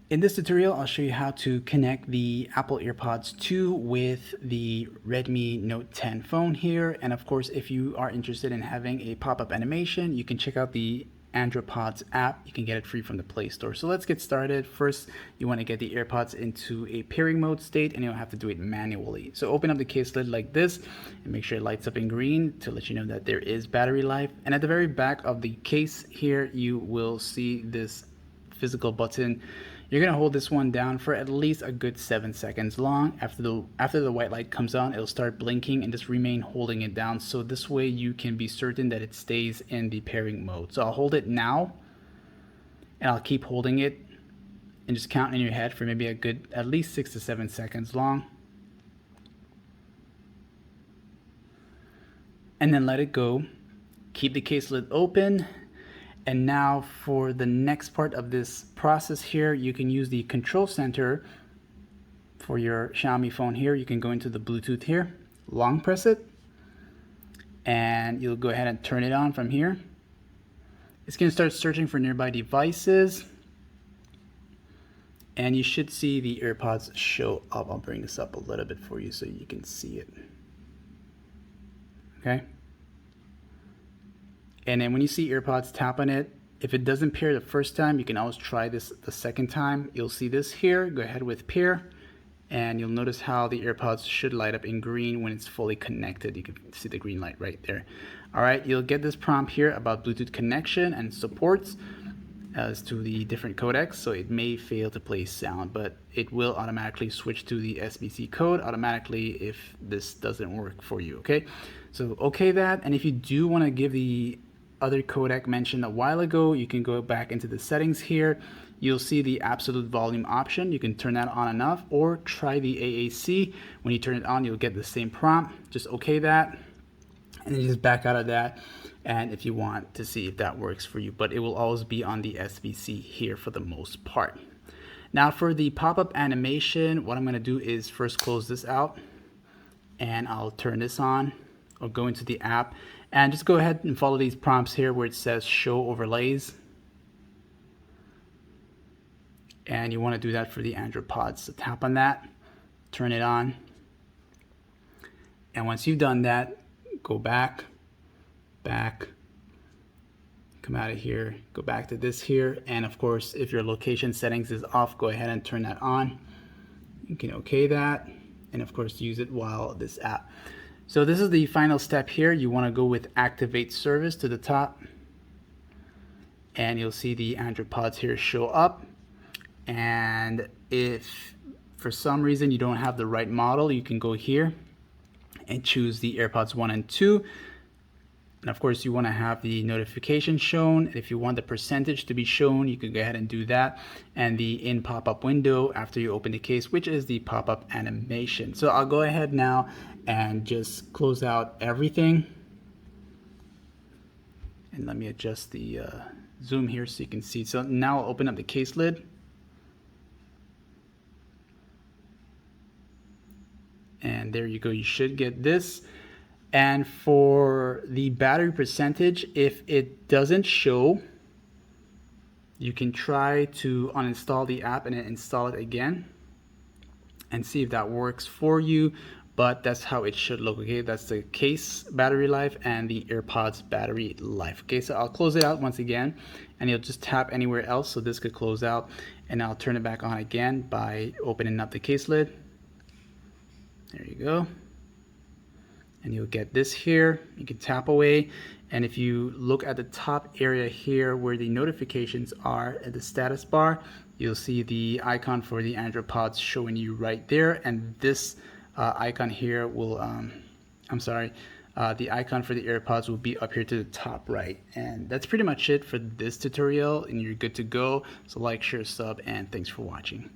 In this tutorial, I'll show you how to connect the Apple Airpods 2 with the Redmi Note 10 phone here. And of course, if you are interested in having a pop-up animation, you can check out the Andropods app. You can get it free from the Play Store. So let's get started. First, you want to get the AirPods into a pairing mode state, and you'll have to do it manually. So open up the case lid like this and make sure it lights up in green to let you know that there is battery life. And at the very back of the case here, you will see this physical button. You're gonna hold this one down for at least a good 7 seconds long. After the white light comes on, it'll start blinking, and just remain holding it down. So this way you can be certain that it stays in the pairing mode. So I'll hold it now, and I'll keep holding it, and just count in your head for maybe a good at least 6 to 7 seconds long. And then let it go. Keep the case lid open. And now for the next part of this process here, you can use the control center for your Xiaomi phone here. You can go into the Bluetooth here, long press it, and you'll go ahead and turn it on from here. It's going to start searching for nearby devices, and you should see the AirPods show up. I'll bring this up a little bit for you so you can see it. Okay. And then when you see AirPods, tap on it. If it doesn't pair the first time, you can always try this the second time. You'll see this here. Go ahead with pair, and you'll notice how the AirPods should light up in green when it's fully connected. You can see the green light right there. All right, you'll get this prompt here about Bluetooth connection and supports as to the different codecs. So it may fail to play sound, but it will automatically switch to the SBC code automatically if this doesn't work for you. Okay, so okay that. And if you do want to give the other codec mentioned a while ago, you can go back into the settings here. You'll see the absolute volume option. You can turn that on and off, or try the AAC. When you turn it on, you'll get the same prompt. Just okay that, and then just back out of that. And if you want to see if that works for you, but it will always be on the SBC here for the most part. Now for the pop-up animation, what I'm going to do is first close this out, and I'll turn this on, or go into the app, and just go ahead and follow these prompts here where it says show overlays. And you want to do that for the Andropods. So tap on that, turn it on, and once you've done that, go back, come out of here, go back to this here, and of course if your location settings is off, go ahead and turn that on. You can okay that, and of course use it while this app. So this is the final step here. You want to go with activate service to the top, and you'll see the Andropods here show up. And if for some reason you don't have the right model, you can go here and choose the AirPods 1 and 2. And of course you want to have the notification shown. If you want the percentage to be shown, you can go ahead and do that. And the in pop-up window after you open the case, which is the pop-up animation. So I'll go ahead now and just close out everything. And let me adjust the zoom here so you can see. So now I'll open up the case lid. And there you go, you should get this. And for the battery percentage, if it doesn't show, you can try to uninstall the app and then install it again and see if that works for you. But that's how it should look. Okay, that's the case battery life and the AirPods battery life. Okay, so I'll close it out once again, and you'll just tap anywhere else so this could close out, and I'll turn it back on again by opening up the case lid. There you go. And you'll get this here. You can tap away, and if you look at the top area here where the notifications are at the status bar, you'll see the icon for the Andropods showing you right there. And this icon here will the icon for the AirPods will be up here to the top right. And that's pretty much it for this tutorial, and you're good to go. So like, share, sub, and thanks for watching.